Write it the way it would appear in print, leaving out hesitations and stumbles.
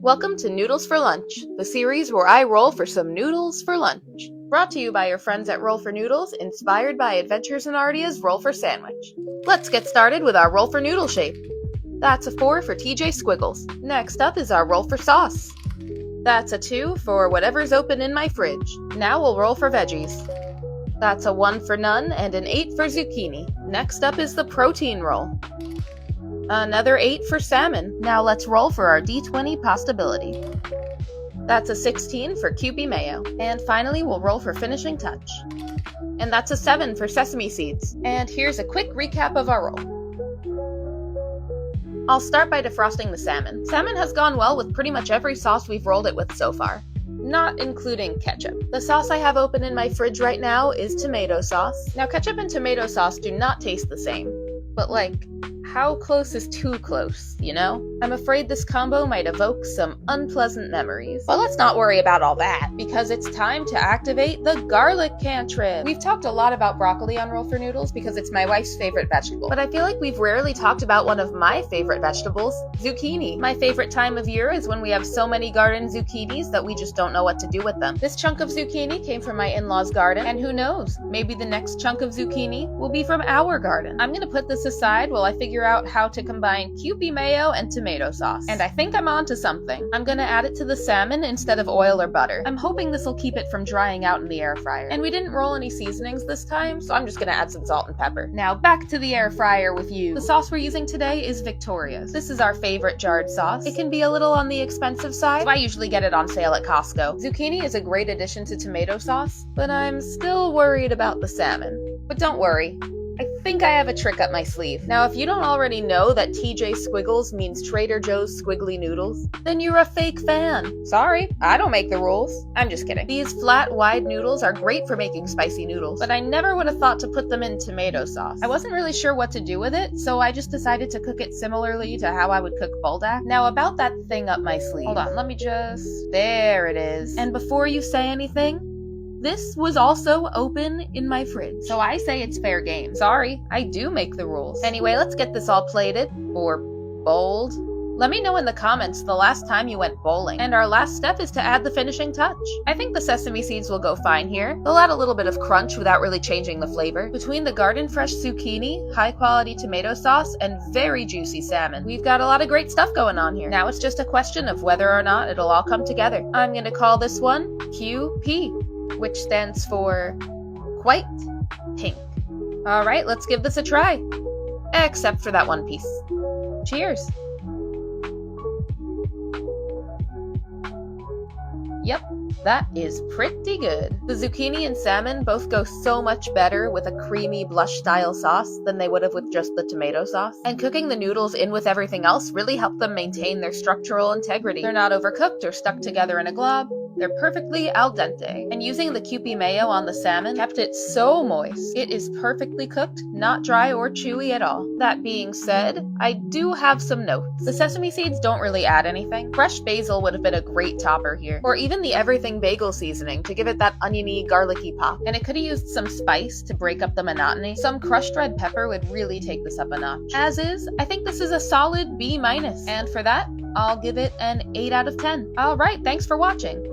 Welcome to Noodles for Lunch, the series where I roll for some noodles for lunch. Brought to you by your friends at Roll for Noodles, inspired by Adventures in Ardia's Roll for Sandwich. Let's get started with our Roll for Noodle shape. That's a 4 for TJ Squiggles. Next up is our Roll for Sauce. That's a 2 for whatever's open in my fridge. Now we'll roll for veggies. That's a 1 for none and an 8 for zucchini. Next up is the protein roll. Another 8 for salmon. Now let's roll for our D20 Pastability. That's a 16 for Kewpie Mayo. And finally, we'll roll for Finishing Touch. And that's a 7 for Sesame Seeds. And here's a quick recap of our roll. I'll start by defrosting the salmon. Salmon has gone well with pretty much every sauce we've rolled it with so far, not including ketchup. The sauce I have open in my fridge right now is tomato sauce. Now, ketchup and tomato sauce do not taste the same, but how close is too close, you know? I'm afraid this combo might evoke some unpleasant memories. But let's not worry about all that, because it's time to activate the garlic cantrip. We've talked a lot about broccoli on Roll for Noodles because it's my wife's favorite vegetable. But I feel like we've rarely talked about one of my favorite vegetables, zucchini. My favorite time of year is when we have so many garden zucchinis that we just don't know what to do with them. This chunk of zucchini came from my in-laws' garden, and who knows, maybe the next chunk of zucchini will be from our garden. I'm gonna put this aside while I figure out how to combine Kewpie Mayo and tomato sauce. And I think I'm onto something. I'm gonna add it to the salmon instead of oil or butter. I'm hoping this will keep it from drying out in the air fryer. And we didn't roll any seasonings this time, so I'm just gonna add some salt and pepper. Now back to the air fryer with you. The sauce we're using today is Victoria's. This is our favorite jarred sauce. It can be a little on the expensive side, so I usually get it on sale at Costco. Zucchini is a great addition to tomato sauce, but I'm still worried about the salmon. But don't worry, I think I have a trick up my sleeve. Now, if you don't already know that TJ Squiggles means Trader Joe's Squiggly Noodles, then you're a fake fan. Sorry, I don't make the rules. I'm just kidding. These flat, wide noodles are great for making spicy noodles, but I never would have thought to put them in tomato sauce. I wasn't really sure what to do with it, so I just decided to cook it similarly to how I would cook buldak. Now, about that thing up my sleeve. Hold on, let me just... There it is. And before you say anything, this was also open in my fridge, so I say it's fair game. Sorry, I do make the rules. Anyway, let's get this all plated, or bowled. Let me know in the comments the last time you went bowling. And our last step is to add the finishing touch. I think the sesame seeds will go fine here. They'll add a little bit of crunch without really changing the flavor. Between the garden fresh zucchini, high quality tomato sauce, and very juicy salmon, we've got a lot of great stuff going on here. Now it's just a question of whether or not it'll all come together. I'm gonna call this one QP, which stands for quite pink. All right, let's give this a try. Except for that one piece. Cheers. Yep, that is pretty good. The zucchini and salmon both go so much better with a creamy blush-style sauce than they would have with just the tomato sauce. And cooking the noodles in with everything else really helped them maintain their structural integrity. They're not overcooked or stuck together in a glob. They're perfectly al dente. And using the Kewpie Mayo on the salmon kept it so moist. It is perfectly cooked, not dry or chewy at all. That being said, I do have some notes. The sesame seeds don't really add anything. Fresh basil would have been a great topper here. Or even the everything bagel seasoning to give it that oniony, garlicky pop. And it could have used some spice to break up the monotony. Some crushed red pepper would really take this up a notch. As is, I think this is a solid B-. And for that, I'll give it an 8 out of 10. Alright, thanks for watching.